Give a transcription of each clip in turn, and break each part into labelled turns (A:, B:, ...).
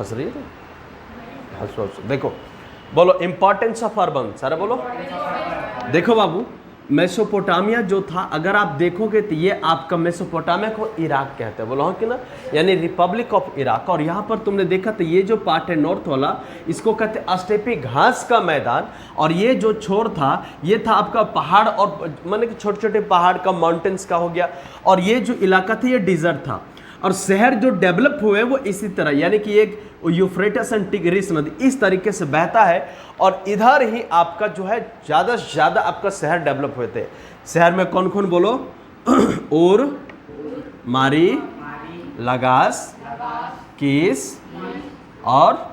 A: हंस रही है, हंसो हंसो। देखो बोलो इंपॉर्टेंस ऑफ अर्बन, सारा बोलो। देखो बाबू, मेसोपोटामिया जो था, अगर आप देखोगे तो ये आपका मेसोपोटामिया को इराक कहते हैं, बोलो हाँ कि ना, यानी रिपब्लिक ऑफ इराक। और यहाँ पर तुमने देखा तो ये जो पार्ट है नॉर्थ वाला, इसको कहते हैं स्टेपी घास का मैदान। और ये जो छोर था, ये था आपका पहाड़, और माने कि छोटे छोटे पहाड़ का, माउंटेन्स का हो गया। और ये जो इलाका था ये डिजर्ट था। और शहर जो डेवलप हुए वो इसी तरह, यानी कि एक यूफ्रेटस एंड टिग्रिस नदी इस तरीके से बहता है, और इधर ही आपका जो है ज़्यादा से ज़्यादा आपका शहर डेवलप हुए थे। शहर में कौन कौन बोलो? उर, मारी, लगास, किस और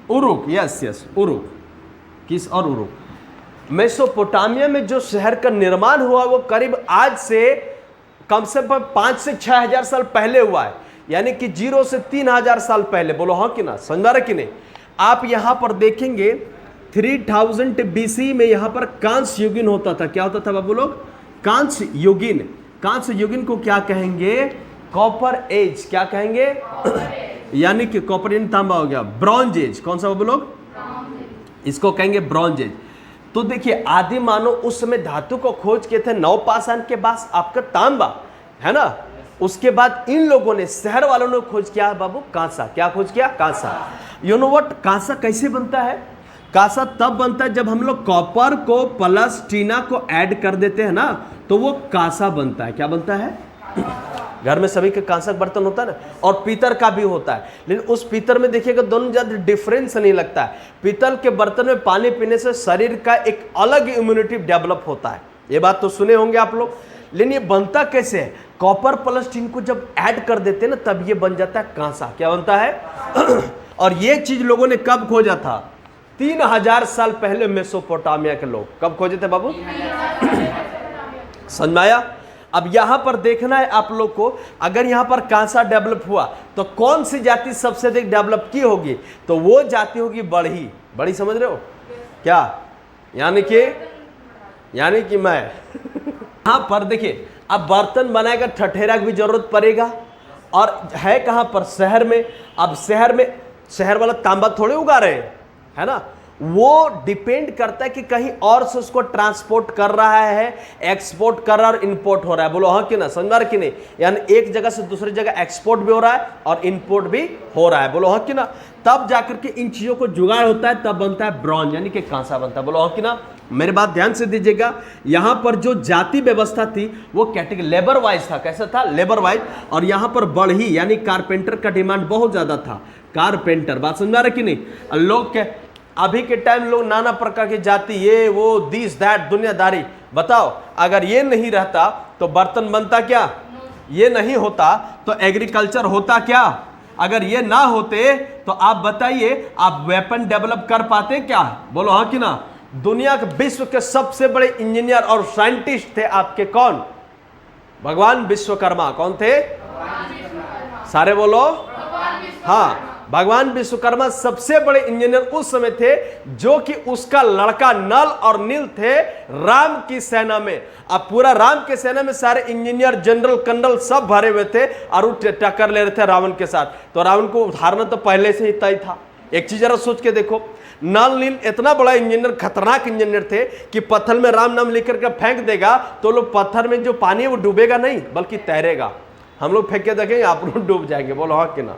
A: उरुक। यस यस, उरुक, किस और उरुक। मेसोपोटामिया में जो शहर का निर्माण हुआ वो करीब आज से कम से कम 5 से 6 हजार साल पहले हुआ है, यानी कि 0 से 3000 साल पहले। बोलो हाँ कि ना, समझा रहे कि नहीं? आप यहां पर देखेंगे 3000 BC में यहां पर कांस्य युगीन होता था। क्या होता था बाबू लोग? कांस्य युगीन। कांस्य युगीन को क्या कहेंगे? Copper age. क्या कहेंगे? यानी कि कॉपर यानी तांबा हो गया। ब्रॉन्ज एज, कौन सा बाबू लोग? इसको कहेंगे ब्रॉन्ज एज। तो देखिए आदि मानव उस समय धातु को खोज किए थे नवपाषाण के बाद आपका तांबा, है ना। उसके बाद इन लोगों ने, शहर वालों ने खोज किया बाबू कांसा। क्या खोज किया? कांसा। यू नो व्हाट, कांसा कैसे बनता है? कांसा तब बनता है जब हम लोग कॉपर को प्लस टीना को ऐड कर देते हैं ना, तो वो कांसा बनता है। क्या बनता है? घर में सभी के कांसा का बर्तन होता है ना, और पीतल का भी होता है। लेकिन उस पीतल में देखिएगा दोनों ज्यादा डिफरेंस नहीं लगता है। पीतल के बर्तन में पानी पीने से शरीर का एक अलग इम्यूनिटी डेवलप होता है, ये बात तो सुने होंगे आप लोग। लेकिन ये बनता कैसे है? कॉपर प्लस टीन को जब ऐड कर देते हैं ना, तब ये बन जाता है कांसा। क्या बनता है? और ये चीज लोगों ने कब खोजा था? 3000 साल पहले मेसोपोटामिया के लोग कब खोजे थे बाबू? समझ में आया? अब यहां पर देखना है आप लोग को, अगर यहां पर कांसा डेवलप हुआ तो कौन सी जाति सबसे अधिक डेवलप की होगी? तो वो जाति होगी बड़ी। बड़ी समझ रहे हो क्या? यानी कि मैं यहां पर देखिए, अब बर्तन बनाएगा ठठेरा की भी जरूरत पड़ेगा, और है कहां पर? शहर में। अब शहर में शहर वाला तांबा थोड़े उगा रहे हैं, है ना। वो डिपेंड करता है कि कहीं और से उसको ट्रांसपोर्ट कर रहा है, एक्सपोर्ट कर रहा है और इंपोर्ट हो रहा है। बोलो हाँ कि ना, समझ रहे कि नहीं? यानी एक जगह से दूसरी जगह एक्सपोर्ट भी हो रहा है और इंपोर्ट भी हो रहा है। बोलो हाँ कि ना? तब जाकर के इन चीजों को जुगाड़ होता है, तब बनता है ब्रॉन्ज, यानी कि कांसा बनता है। बोलो हाँ कि ना? मेरी बात ध्यान से दीजिएगा। यहां पर जो जाति व्यवस्था थी वो कैटेगरी लेबर वाइज था। कैसा था? Labour wise. और यहां पर बढ़ी यानी कारपेंटर का डिमांड बहुत ज्यादा था। कारपेंटर, बात समझा रहे कि नहीं? लोग के अभी के टाइम लोग नाना प्रकार की जाति, ये वो दिस दैट दुनियादारी। बताओ अगर ये नहीं रहता तो बर्तन बनता क्या? ये नहीं होता तो एग्रीकल्चर होता क्या? अगर ये ना होते तो आप बताइए, आप वेपन डेवलप कर पाते क्या? बोलो हाँ कि ना? दुनिया के विश्व के सबसे बड़े इंजीनियर और साइंटिस्ट थे आपके कौन? भगवान विश्वकर्मा। कौन थे? सारे बोलो हाँ। भगवान विश्वकर्मा सबसे बड़े इंजीनियर उस समय थे, जो कि उसका लड़का नल और नील थे राम की सेना में। अब पूरा राम की सेना में सारे इंजीनियर, जनरल, कर्नल सब भरे हुए थे, और वो टक्कर ले रहे थे रावण के साथ। तो रावण को उतारना तो पहले से ही तय था। एक चीज जरा सोच के देखो, नल नील इतना बड़ा इंजीनियर, खतरनाक इंजीनियर थे कि पत्थर में राम नाम लिख करके फेंक देगा तो लोग पत्थर में जो पानी है वो डूबेगा नहीं बल्कि तैरेगा। हम लोग फेंक के देखेंगे आप लोग डूब जाएंगे। बोलो हाँ कि ना?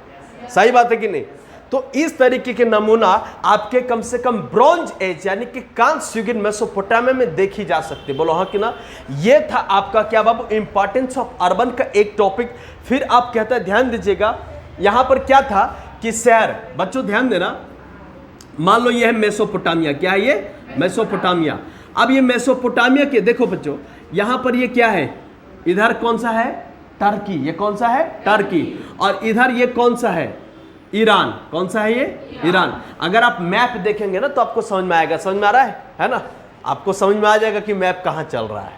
A: सही बात है कि नहीं? तो इस तरीके के नमूना आपके कम से कम ब्रॉन्ज एज यानी कि कांस्य युगीन मेसोपोटामिया में देखी जा सकती है। बोलो हाँ कि ना? ये था आपका क्या बाबू? इंपॉर्टेंस ऑफ अर्बन का एक टॉपिक। फिर आप कहते हैं, ध्यान दीजिएगा, यहां पर क्या था कि शहर, बच्चों ध्यान देना, मान लो ये है मेसोपोटामिया। क्या है ये? मेसोपोटामिया। अब ये मेसोपोटामिया के देखो बच्चों, यहां पर ये क्या है? इधर कौन सा है? टर्की। ये कौन सा है? टर्की। और इधर ये कौन सा है? ईरान। कौन सा है ये? ईरान। अगर आप मैप देखेंगे ना तो आपको समझ में आएगा। समझ में आ रहा है ना? आपको समझ में आ जाएगा कि मैप कहां चल रहा है।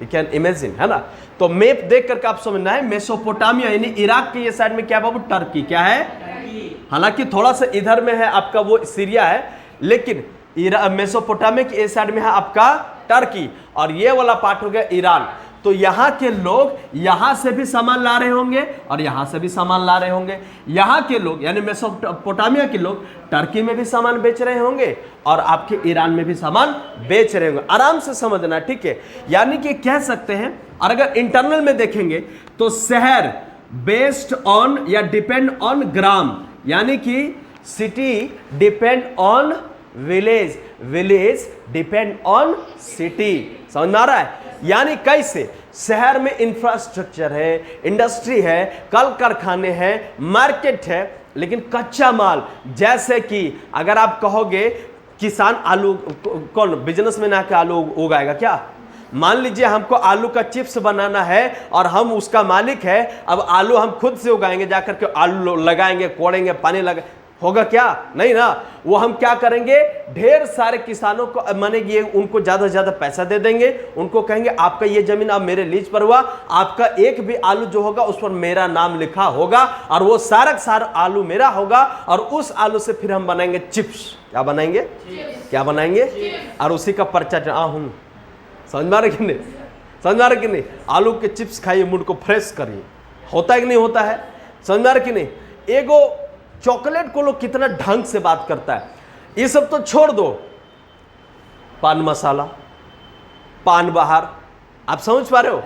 A: यू कैन इमेजिन, है ना? तो मैप देख करके आप समझना है, मेसोपोटामिया यानी इराक के ये साइड में क्या बाबू? टर्की। क्या है? हालांकि थोड़ा सा इधर में है आपका वो सीरिया है, लेकिन मेसोपोटामिया के इस साइड में है आपका टर्की, और ये वाला पार्ट हो गया ईरान। तो यहाँ के लोग यहाँ से भी सामान ला रहे होंगे और यहाँ से भी सामान ला रहे होंगे। यहाँ के लोग यानी मेसोपोटामिया के लोग टर्की में भी सामान बेच रहे होंगे और आपके ईरान में भी सामान बेच रहे होंगे। आराम से समझना, ठीक है। यानी कि कह सकते हैं, और अगर इंटरनल में देखेंगे तो शहर बेस्ड ऑन या डिपेंड ऑन ग्राम, यानी कि city depend on village, village depend on city. समझ में आ रहा है? यानी कैसे शहर में इंफ्रास्ट्रक्चर है, इंडस्ट्री है, कल कारखाने हैं, मार्केट है, लेकिन कच्चा माल, जैसे कि अगर आप कहोगे किसान आलू, कौन बिजनेसमैन आके आलू उगाएगा क्या? मान लीजिए हमको आलू का चिप्स बनाना है और हम उसका मालिक है, अब आलू हम खुद से उगाएंगे, जाकर के आलू लगाएंगे, कोड़ेंगे, पानी लगा, होगा क्या? नहीं ना। वो हम क्या करेंगे, ढेर सारे किसानों को माने ये उनको ज्यादा से ज्यादा पैसा दे देंगे, उनको कहेंगे आपका ये जमीन अब मेरे लीज पर हुआ, आपका एक भी आलू जो होगा उस पर मेरा नाम लिखा होगा और वो सारा आलू मेरा होगा और उस आलू से फिर हम बनाएंगे चिप्स। क्या बनाएंगे? क्या बनाएंगे? और उसी का पर्चा समझ में आ रहा कि नहीं? समझ में आ रहा कि नहीं? आलू के चिप्स खाइए, मूड को फ्रेश करिए। होता है कि नहीं होता है? समझ में आ रहा कि नहीं? एगो चॉकलेट को लोग कितना ढंग से बात करता है, ये सब तो छोड़ दो, पान मसाला, पान बहार, आप समझ पा रहे हो?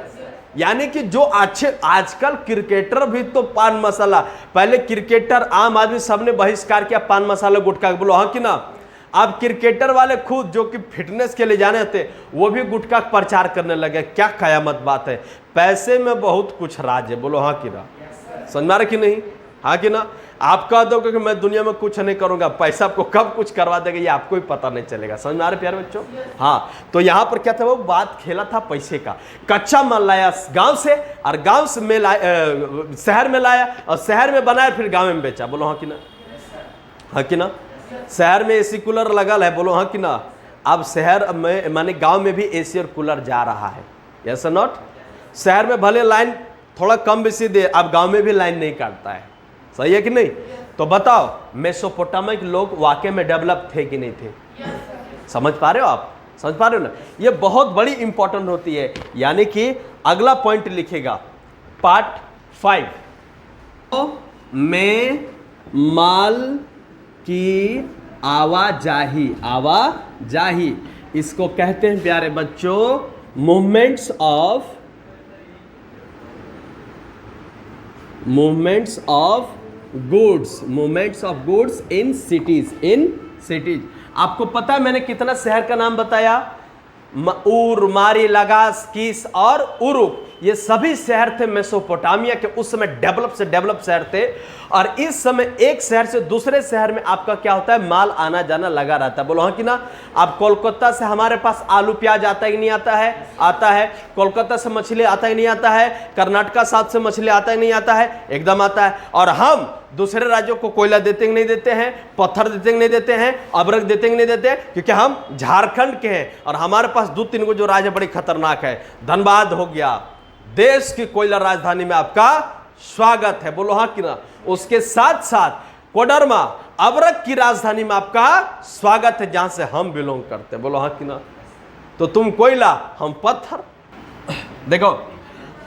A: यानी कि जो अच्छे आजकल क्रिकेटर भी तो पान मसाला, पहले क्रिकेटर आम आदमी सबने बहिष्कार किया पान मसाला गुटखा, बोलो हाँ कि ना? अब क्रिकेटर वाले खुद जो कि फिटनेस के लिए जाने थे वो भी गुटखा प्रचार करने लगे। क्या कयामत बात है, पैसे में बहुत कुछ राज है, बोलो हाँ कि ना? समझ रहे कि नहीं? हाँ कि ना? आप कह दो कि मैं दुनिया में कुछ नहीं करूंगा, पैसा आपको कब कुछ करवा देगा ये आपको ही पता नहीं चलेगा। समझ में आ रहे प्यारे बच्चों? हाँ, तो यहाँ पर क्या था, वो बात खेला था पैसे का। कच्चा माल लाया गांव से और गांव से में लाया, शहर में लाया और शहर में बनाया, फिर गांव में बेचा। बोलो हाँ कि ना? हाँ कि ना? शहर में एसी कूलर लगा है, बोलो हाँ कि ना? अब शहर में माने गांव में भी एसी और कूलर जा रहा है, यस और नॉट? शहर में भले लाइन थोड़ा कम बेसी दे, अब गांव में भी लाइन नहीं काटता है, सही है कि नहीं? तो बताओ मेसोपोटामिया के लोग वाकई में डेवलप थे कि नहीं थे? समझ पा रहे हो आप? समझ पा रहे हो ना? ये बहुत बड़ी इंपॉर्टेंट होती है। यानी कि अगला पॉइंट लिखेगा पार्ट 5 में माल की आवाजाही, आवाजाही इसको कहते हैं प्यारे बच्चों movements of goods in cities. आपको पता है मैंने कितना शहर का नाम बताया? ऊर, मारी, लगास, कीस और उरुक, ये सभी शहर थे मेसोपोटामिया के, उस समय डेवलप से डेवलप शहर थे। और इस समय एक शहर से दूसरे शहर में आपका क्या होता है, माल आना जाना लगा रहता है। बोलो हाँ कि ना? अब कोलकाता से हमारे पास आलू प्याज आता है कि नहीं आता है? आता है। कोलकाता से मछली आता है नहीं आता है? कर्नाटका साथ से मछली आता है नहीं आता है? एकदम आता है। और हम दूसरे राज्यों को कोयला देते नहीं देते हैं, पत्थर देते नहीं देते हैं, अबरक देते नहीं देते हैं, क्योंकि हम झारखंड के हैं और हमारे पास 2-3 को जो राज्य बड़ी खतरनाक है। धनबाद हो गया, देश की कोयला राजधानी में आपका स्वागत है। बोलो हाँ कि ना? उसके साथ साथ कोडरमा, अबरक की राजधानी में आपका स्वागत है, जहां से हम बिलोंग करते हैं। बोलो हाँ कि ना? तो तुम कोयला, हम पत्थर। देखो,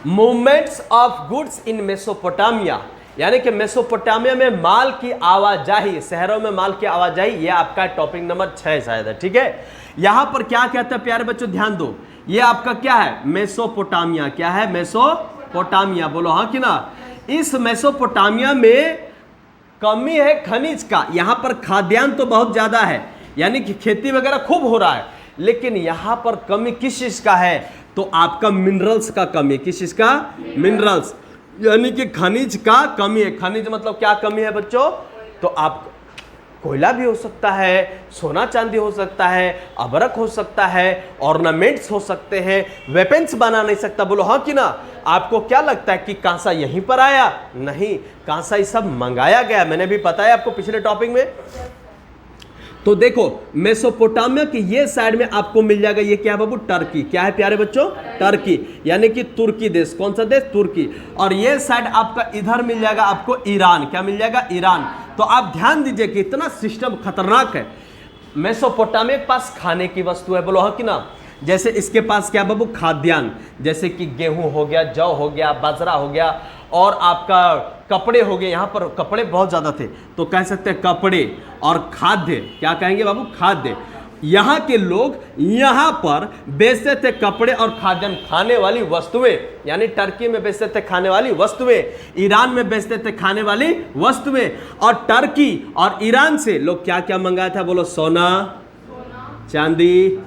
A: movements of goods in Mesopotamia, यानी कि मेसोपोटामिया में माल की आवाजाही, शहरों में माल की आवाजाही, ये आपका टॉपिक नंबर 6 शायद है, ठीक है? यहां पर क्या कहते हैं प्यारे बच्चों, ध्यान दो, ये आपका क्या है? मेसोपोटामिया। क्या है? मेसोपोटामिया। बोलो हाँ कि ना? इस मेसोपोटामिया में कमी है खनिज का। यहां पर खाद्यान्न तो बहुत ज्यादा है, यानी कि खेती वगैरह खूब हो रहा है, लेकिन यहां पर कमी किस चीज का है? तो आपका मिनरल्स का कमी। किस चीज का? मिनरल्स, यानी कि खनिज का कमी है। खनिज मतलब क्या कमी है बच्चों? तो आप कोयला भी हो सकता है, सोना चांदी हो सकता है, अबरक हो सकता है, ऑर्नामेंट्स हो सकते हैं, वेपन्स बना नहीं सकता। बोलो हाँ कि ना? आपको क्या लगता है कि कांसा यहीं पर आया? नहीं, कांसा ये सब मंगाया गया, मैंने भी बताया आपको पिछले टॉपिक में। तो देखो मेसोपोटामिया की ये साइड में आपको मिल जाएगा, ये क्या है बाबू? टर्की। क्या है प्यारे बच्चों? टर्की, यानी कि तुर्की देश। कौन सा देश? तुर्की। और ये साइड आपका इधर मिल जाएगा आपको ईरान। क्या मिल जाएगा? ईरान। तो आप ध्यान दीजिए कि इतना सिस्टम खतरनाक है। मेसोपोटामिया के पास खाने की वस्तु है, बोलो हाँ कि ना? जैसे इसके पास क्या बाबू, खाद्यान्न, जैसे कि गेहूं हो गया, जौ हो गया, बाजरा हो गया, और आपका कपड़े हो गए। यहाँ पर कपड़े बहुत ज़्यादा थे तो कह सकते हैं कपड़े, और खाद्य, क्या कहेंगे बाबू, खाद्य। यहाँ के लोग यहाँ पर बेचते थे कपड़े और खाद्यान्न, खाने वाली वस्तुएं, यानी टर्की में बेचते थे खाने वाली वस्तुएं, ईरान में बेचते थे खाने वाली वस्तुएं। और टर्की और ईरान से लोग क्या क्या मंगाया था, बोलो, सोना, चांदी,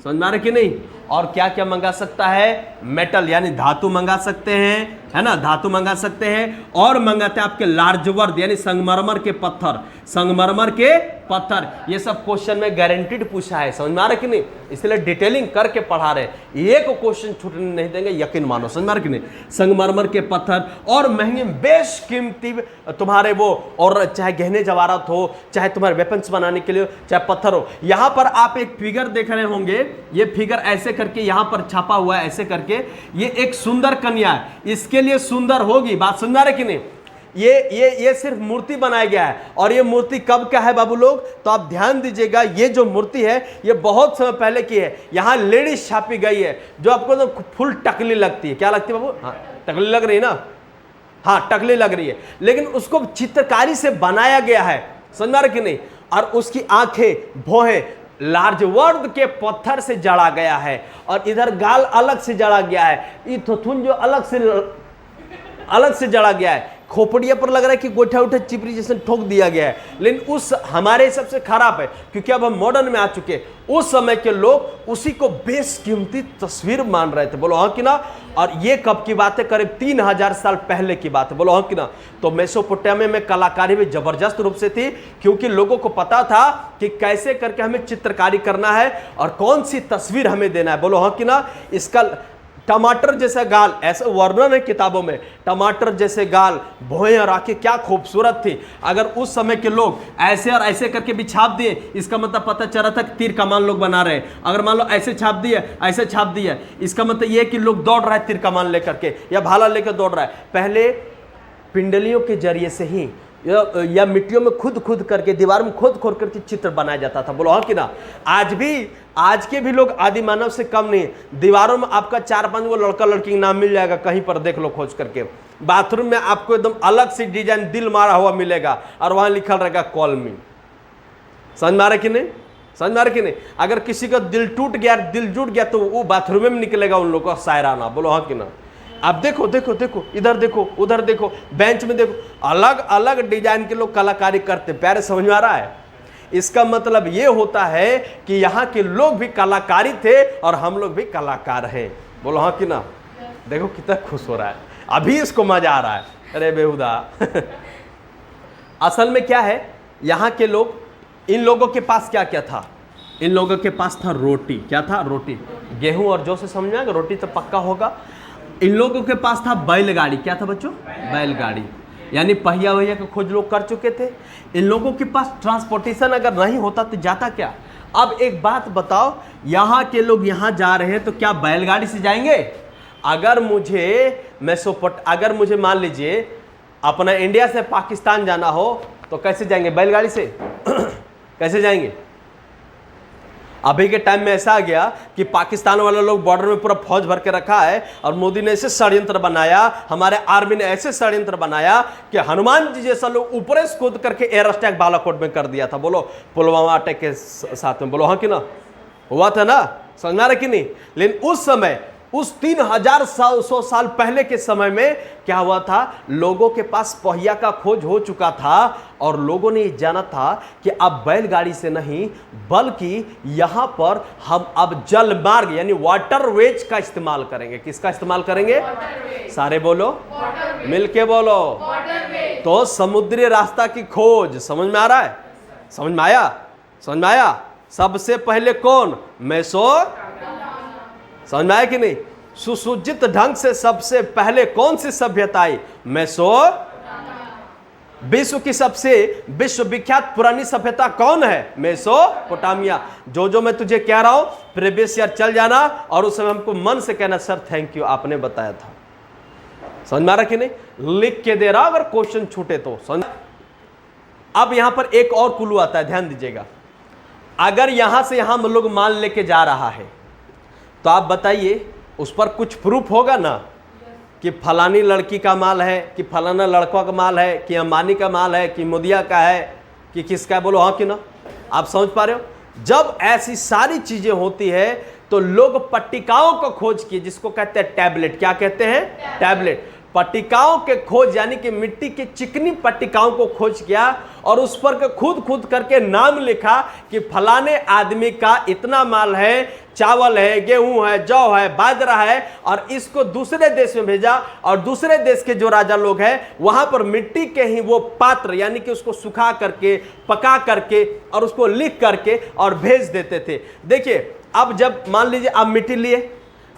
A: समझ में आ रहा कि नहीं, और क्या क्या मंगा सकता है, मेटल यानी धातु मंगा सकते हैं, है ना, धातु मंगा सकते हैं। और मंगाते हैं आपके लार्जवर्द यानी संगमरमर के पत्थर, संगमरमर के पत्थर। ये सब क्वेश्चन में गारंटीड पूछा है, समझ में आ रहा कि नहीं, इसलिए डिटेलिंग करके पढ़ा रहे, एक क्वेश्चन छूटने नहीं देंगे, यकीन मानो, समझ में आ रहा कि नहीं। संगमरमर के पत्थर और महंगे बेशकीमती तुम्हारे वो, और चाहे गहने जवाहरात हो, चाहे तुम्हारे वेपन्स बनाने के लिए, चाहे पत्थर हो। यहाँ पर आप एक फिगर देख रहे होंगे, ये फिगर ऐसे करके यहाँ पर छापा हुआ है, ऐसे करके, ये एक सुंदर कन्या है, इसके लिए सुंदर होगी, बात समझ में आ रही कि नहीं। ये सिर्फ मूर्ति बनाया गया है, और ये मूर्ति कब का है बाबू लोग, तो आप ध्यान दीजिएगा, ये जो मूर्ति है ये बहुत समय पहले की है। यहाँ लेडीज छापी गई है जो आपको तो फुल टकली लगती है, क्या लगती है बाबू, हाँ टकली लग रही है ना, हाँ टकली लग रही है, लेकिन उसको चित्रकारी से बनाया गया है, समझ में आ रहा कि नहीं। और उसकी आंखें, भौहें लार्जवर्द के पत्थर से जड़ा गया है, और इधर गाल अलग से जड़ा गया है, ये थुथुन जो अलग से जड़ा गया है, खोपड़िया पर लग रहा है कि गोठा उठा चिपरी जैसे ठोक दिया गया है। लेकिन उस हमारे हिसाब से खराब है, क्योंकि अब हम मॉडर्न में आ चुके हैं। उस समय के लोग उसी को बेशकीमती तस्वीर मान रहे थे, बोलो हाँ कि ना। और ये कब की बात है, करीब 3000 साल पहले की बात है, बोलो हाँ कि ना। तो मेसोपोटामिया में कलाकारी भी जबरदस्त रूप से थी, क्योंकि लोगों को पता था कि कैसे करके हमें चित्रकारी करना है और कौन सी तस्वीर हमें देना है, बोलो हाँ कि ना। इसका टमाटर जैसा गाल, ऐसा वर्णन है किताबों में, टमाटर जैसे गाल, भौहें और आंखें, क्या खूबसूरत थी। अगर उस समय के लोग ऐसे और ऐसे करके भी छाप दिए, इसका मतलब पता चला था कि तीर कमान लोग बना रहे हैं। अगर मान लो ऐसे छाप दिए, ऐसे छाप दिए, इसका मतलब ये है कि लोग दौड़ रहा है तीर कमान लेकर के, या भाला लेकर दौड़ रहा है। पहले पिंडलियों के जरिए से ही या मिट्टियों में खुद करके, दीवार में खोद करके चित्र बनाया जाता था, बोलो हाँ कि ना। आज के भी लोग आदि मानव से कम नहीं। दीवारों में आपका 4-5 वो लड़का लड़की का नाम मिल जाएगा, कहीं पर देख लो खोज करके। बाथरूम में आपको एकदम अलग से डिजाइन दिल मारा हुआ मिलेगा, और वहां लिखल रहेगा कॉल मी। समझ में आ रहा कि नहीं, समझ में आ रहा कि नहीं। अगर किसी का दिल जुट गया तो वो बाथरूम में निकलेगा उन लोगों का शायराना, बोलो हाँ कि ना। आप देखो, इधर देखो, उधर देखो, बेंच में देखो, अलग अलग डिजाइन के लोग कलाकारी करते। प्यारे समझ में आ रहा है। इसका मतलब ये होता है कि यहाँ के लोग भी कलाकारी थे और हम लोग भी कलाकार हैं, बोलो हाँ कि ना। देखो कितना खुश हो रहा है, अभी इसको मजा आ रहा है, अरे बेहुदा। असल में क्या है, यहाँ के लोग, इन लोगों के पास क्या क्या था, इन लोगों के पास था रोटी। क्या था, रोटी। गेहूं और जौ से समझ में आएगा, रोटी तो पक्का होगा। इन लोगों के पास था बैलगाड़ी। क्या था बच्चों, बैलगाड़ी, यानी पहिया वहिया का खोज लोग कर चुके थे। इन लोगों के पास ट्रांसपोर्टेशन अगर नहीं होता तो जाता क्या। अब एक बात बताओ, यहाँ के लोग यहाँ जा रहे हैं तो क्या बैलगाड़ी से जाएंगे। अगर मुझे मान लीजिए अपना इंडिया से पाकिस्तान जाना हो तो कैसे जाएंगे, बैलगाड़ी से। कैसे जाएंगे। अभी के टाइम में ऐसा आ गया कि पाकिस्तान वाले लोग बॉर्डर में पूरा फौज भर के रखा है, और मोदी ने ऐसे षड्यंत्र बनाया, हमारे आर्मी ने ऐसे षड्यंत्र बनाया कि हनुमान जी जैसा लोग ऊपर से कूद करके एयर अटैक बालाकोट में कर दिया था, बोलो पुलवामा अटैक के साथ में, बोलो हाँ कि ना। हुआ था ना, समझ रहे कि नहीं। लेकिन उस समय, उस 3000 साल पहले के समय में क्या हुआ था, लोगों के पास पहिया का खोज हो चुका था, और लोगों ने जाना था कि अब बैलगाड़ी से नहीं, बल्कि यहां पर हम अब जल मार्ग यानी वाटरवेज का इस्तेमाल करेंगे। किसका इस्तेमाल करेंगे, सारे बोलो, मिलके बोलो। तो समुद्री रास्ता की खोज, समझ में आ रहा है, समझ में आया, समझ में आया। सबसे पहले कौन, समझ में आया कि नहीं। सुसज्जित ढंग से सबसे पहले कौन सी सभ्यता आई, विश्व की सबसे विश्वविख्यात पुरानी सभ्यता कौन है, मेसोपोटामिया। जो मैं तुझे कह रहा हूं प्रीवियस ईयर चल जाना, और उस समय हमको मन से कहना सर थैंक यू, आपने बताया था। समझ में आ रहा कि नहीं, लिख के दे रहा अगर क्वेश्चन छूटे तो समझ। अब यहां पर एक और कुलू आता है, ध्यान दीजिएगा। अगर यहां से यहां हम लोग माल लेके जा रहा है, तो आप बताइए उस पर कुछ प्रूफ होगा ना कि फलानी लड़की का माल है, कि फलाना लड़का का माल है, कि अंबानी का माल है, कि मोदिया का है, कि किसका है? बोलो हाँ कि ना। आप समझ पा रहे हो? जब ऐसी सारी चीजें होती है तो लोग पट्टिकाओं को खोज किए, जिसको कहते हैं टैबलेट। क्या कहते हैं? टैबलेट। पट्टिकाओं के खोज यानी कि मिट्टी की चिकनी पट्टिकाओं को खोज किया और उस पर खुद करके नाम लिखा कि फलाने आदमी का इतना माल है, चावल है, गेहूं है, जौ है, बाजरा है, और इसको दूसरे देश में भेजा और दूसरे देश के जो राजा लोग हैं वहां पर मिट्टी के ही वो पात्र यानी कि उसको सुखा करके, पका करके और उसको लिख करके और भेज देते थे। देखिए अब जब मान लीजिए आप मिट्टी लिए,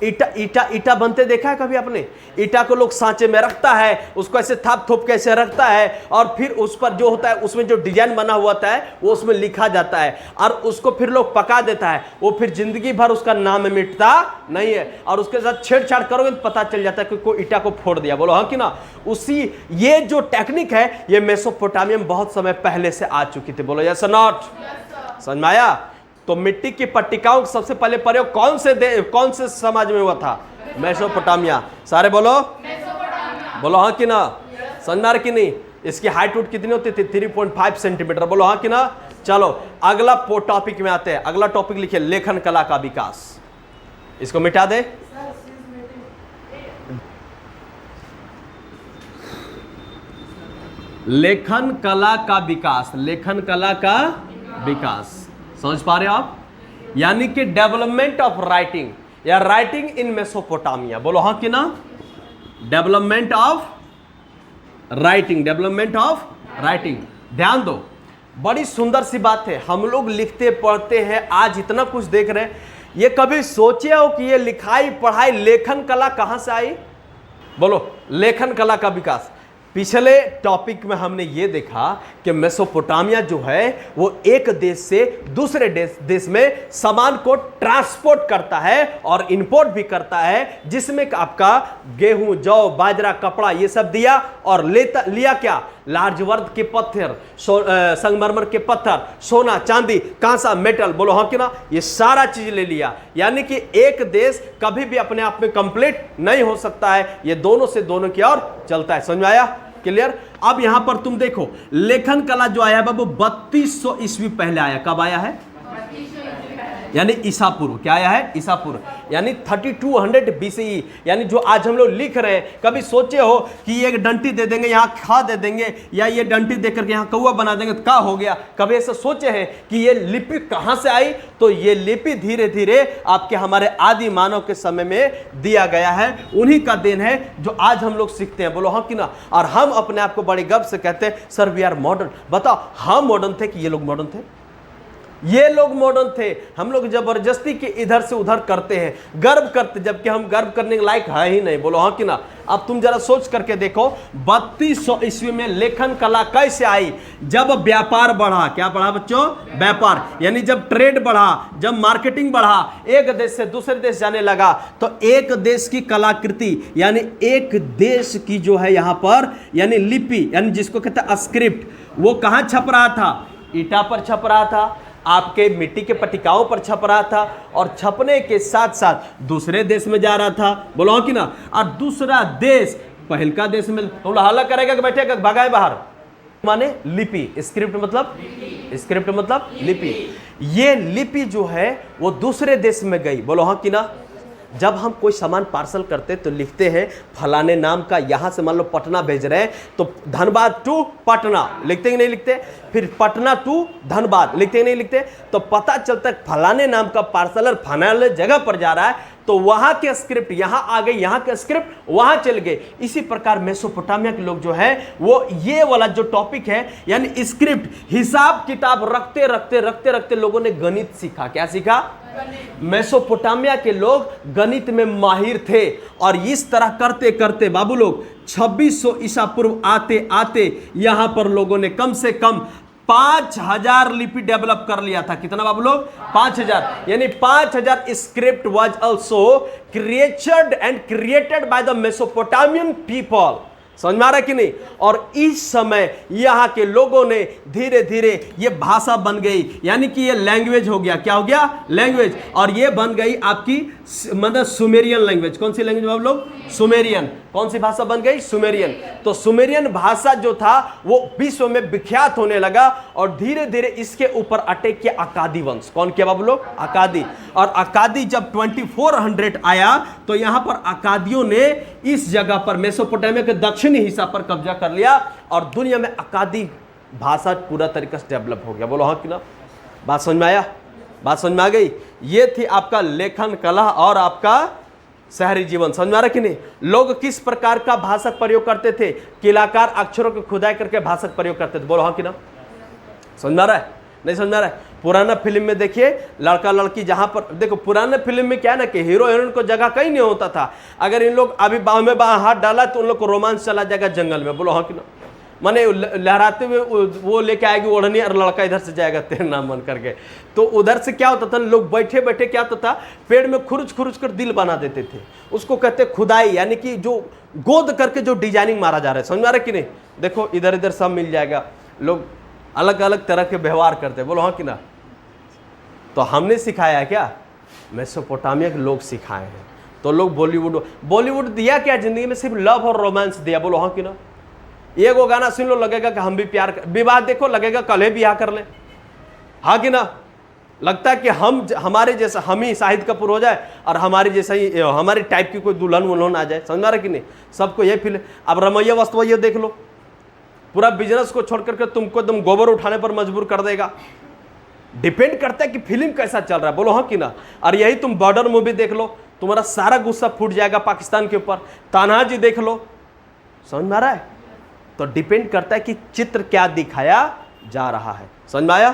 A: ईटा बनते देखा है कभी आपने? ईटा को लोग सांचे में रखता है, उसको ऐसे थाप थोप के ऐसे रखता है और फिर उस पर जो होता है उसमें जो डिजाइन बना हुआ होता है वो उसमें लिखा जाता है और उसको फिर लोग पका देता है। वो फिर जिंदगी भर उसका नाम मिटता नहीं है और उसके साथ छेड़छाड़ करोगे तो पता चल जाता है कि कोई ईटा को फोड़ दिया। बोलो हाँ कि ना। उसी ये जो टेक्निक है ये मेसोपोटामिया में बहुत समय पहले से आ चुकी थी। बोलो यस और नॉट? समझ में आया? तो मिट्टी की पट्टिकाओं का सबसे पहले प्रयोग कौन से समाज में हुआ था? मेसोपोटामिया। सारे बोलो बोलो हाँ कि ना। समझ में आ रहा कि नहीं? इसकी हाइट उट कितनी होती थी? 3.5 सेंटीमीटर। बोलो हाँ कि ना। चलो अगला टॉपिक में आते हैं। अगला टॉपिक लिखिए, लेखन कला का विकास। इसको मिटा दे। लेखन कला का विकास, लेखन कला का विकास। समझ पा रहे हो आप? यानी कि डेवलपमेंट ऑफ राइटिंग या राइटिंग इन मेसोपोटामिया। बोलो हाँ कि ना। Development of writing, development of writing. ध्यान दो, बड़ी सुंदर सी बात है। हम लोग लिखते पढ़ते हैं, आज इतना कुछ देख रहे हैं। ये कभी सोचे हो कि ये लिखाई पढ़ाई लेखन कला कहां से आई? बोलो लेखन कला का विकास। पिछले टॉपिक में हमने ये देखा कि मेसोपोटामिया जो है वो एक देश से दूसरे देश में सामान को ट्रांसपोर्ट करता है और इंपोर्ट भी करता है, जिसमें आपका गेहूं, जौ, बाजरा, कपड़ा ये सब दिया और लिया क्या? लार्ज वर्थ के पत्थर, संगमरमर के पत्थर, सोना, चांदी, कांसा, मेटल। बोलो हाँ कि ना। ये सारा चीज ले लिया। यानी कि एक देश कभी भी अपने आप में कंप्लीट नहीं हो सकता है, ये दोनों से दोनों की ओर चलता है। समझ में आया? क्लियर? अब यहां पर तुम देखो, लेखन कला जो आया है वो 3200 ईस्वी पहले आया। कब आया है? यानी ईसा पूर्व। क्या आया है? ईसा पूर्व, यानी 3200 BCE। यानी जो आज हम लोग लिख रहे हैं, कभी सोचे हो कि ये एक डंटी दे देंगे यहाँ खा दे देंगे, या ये डंटी देकर के यहाँ कौवा बना देंगे तो क्या हो गया? कभी ऐसा सोचे हैं कि ये लिपि कहाँ से आई? तो ये लिपि धीरे धीरे आपके हमारे आदि मानव के समय में दिया गया है। उन्हीं का देन है जो आज हम लोग सीखते हैं। बोलो हाँ कि ना। और हम अपने आप को बड़े गर्व से कहते हैं सर वी आर मॉडर्न। बताओ हम मॉडर्न थे कि ये लोग मॉडर्न थे? ये लोग मॉडर्न थे। हम लोग जबरदस्ती के इधर से उधर करते हैं, गर्व करते, जबकि हम गर्व करने के लायक है ही नहीं। बोलो हाँ कि ना। अब तुम जरा सोच करके देखो, 3200 ईस्वी में लेखन कला कैसे आई? जब व्यापार बढ़ा। क्या बढ़ा बच्चों? व्यापार। यानी जब ट्रेड बढ़ा, जब मार्केटिंग बढ़ा, एक देश से दूसरे देश जाने लगा, तो एक देश की कलाकृति यानी एक देश की जो है यहां पर यानी लिपि, यानी जिसको कहते हैं स्क्रिप्ट, वो कहां छप रहा था? ईटा पर छप रहा था, आपके मिट्टी के पट्टिकाओं पर छप रहा था, और छपने के साथ साथ दूसरे देश में जा रहा था। बोलो हाँ कि ना। और दूसरा देश पहलका देश में तो हल्ला करेगा कि बैठेगा भगाए बाहर। माने लिपि, स्क्रिप्ट मतलब स्क्रिप्ट मतलब लिपि। ये लिपि जो है वो दूसरे देश में गई। बोलो हाँ कि ना। जब हम कोई सामान पार्सल करते तो लिखते हैं फलाने नाम का, यहां से मान लो पटना भेज रहे हैं तो धनबाद टू पटना लिखते कि नहीं लिखते? फिर पटना टू धनबाद लिखते कि नहीं लिखते? तो पता चलता है फलाने नाम का पार्सलर फलाने जगह पर जा रहा है, तो वहां के स्क्रिप्ट यहां आ गई, यहां के स्क्रिप्ट वहां चल गए। इसी प्रकार मेसोपोटामिया के लोग जो है वो ये वाला जो टॉपिक है यानी स्क्रिप्ट, हिसाब किताब रखते रखते रखते रखते लोगों ने गणित सीखा। क्या सीखा? मेसोपोटामिया के लोग गणित में माहिर थे, और इस तरह करते करते बाबू लोग 2600 ईसा पूर्व आते आते यहां पर लोगों ने कम से कम 5000 लिपि डेवलप कर लिया था। कितना बाबू लोग? 5000। यानी 5000 script was also created and created by the Mesopotamian people. समझ में आ रहा है कि नहीं। और इस समय यहाँ के लोगों ने धीरे धीरे ये भाषा बन गई, यानी कि ये लैंग्वेज हो गया। क्या हो गया? लैंग्वेज। और ये बन गई आपकी मतलब सुमेरियन लैंग्वेज। कौन सी लैंग्वेज आप लोग? सुमेरियन। कौन सी भाषा बन गई? सुमेरियन। तो सुमेरियन भाषा जो था वो विश्व में विख्यात होने लगा और धीरे धीरे इसके ऊपर अटैक किया अकादी वंश। कौन किया बाबू लोग? अकादी। और अकादी जब 2400 आया तो यहां पर अकादियों ने इस जगह पर मेसोपोटामिया के दक्षिणी हिस्सा पर कब्जा कर लिया और दुनिया में अकादी भाषा पूरा तरीके से डेवलप हो गया। बोलो हाँ कि ना? बात समझ में आया? बात समझ में आ गई? ये थी आपका लेखन कला और आपका शहरी जीवन। समझ में आ रहा कि नहीं? लोग किस प्रकार का भाषा प्रयोग करते थे? किलाकार अक्षरों को खुदाई करके भाषा प्रयोग करते थे। बोलो हाँ कि ना? समझ में आ रहा है? नहीं समझ में आ रहा है? पुराना फिल्म में देखिए लड़का लड़की, जहां पर देखो पुराने फिल्म में क्या ना कि हीरो हीरोइन को जगह कहीं नहीं होता था। अगर इन लोग अभी बाह में बाह हाथ डाला तो उन लोग को रोमांस चला जाएगा जंगल में। बोलो हाँ कि ना? माने लहराते हुए वो लेके आएगी ओढ़नी और लड़का इधर से जाएगा तेरे नाम मन करके। तो उधर से क्या होता था, लोग बैठे बैठे क्या होता था, पेड़ में खुरुच खुरुच कर दिल बना देते थे। उसको कहते खुदाई, यानी कि जो गोद करके जो डिजाइनिंग मारा जा रहा है। समझ में आ रहा है कि नहीं? देखो इधर इधर सब मिल जाएगा। लोग अलग अलग तरह के व्यवहार करते हैं। बोलो हाँ कि ना? तो हमने सिखाया क्या? मेसोपोटामिया के लोग सिखाए हैं। तो लोग बॉलीवुड दिया क्या जिंदगी में? सिर्फ लव और रोमांस दिया। बोलो हाँ कि ना? एक वो गाना सुन लो, लगेगा कि हम भी प्यार कर, विवाह देखो लगेगा कल ही ब्याह कर ले। हाँ कि ना? लगता है कि हम हमारे जैसा हम ही शाहिद कपूर हो जाए और हमारे जैसा ही हमारे टाइप की कोई दुल्हन वुल्हन आ जाए। समझ में आ रहा कि नहीं? सबको ये फील। अब रमैया वस्तु ये देख लो, पूरा बिजनेस को छोड़ करके तुमको एकदम गोबर उठाने पर मजबूर कर देगा। डिपेंड करता है कि फिल्म कैसा चल रहा है। बोलो हाँ कि ना? और यही तुम बॉर्डर मूवी देख लो, तुम्हारा सारा गुस्सा फूट जाएगा पाकिस्तान के ऊपर। तान्हा जी देख लो। समझ में आ रहा है? तो डिपेंड करता है कि चित्र क्या दिखाया जा रहा है। समझ में आया?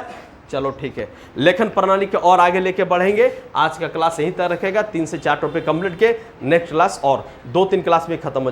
A: चलो ठीक है, लेखन प्रणाली के और आगे लेके बढ़ेंगे। आज का क्लास यहीं तक रखेगा। 3 से 4 टॉपिक कंप्लीट के, नेक्स्ट क्लास और 2-3 क्लास में खत्म हो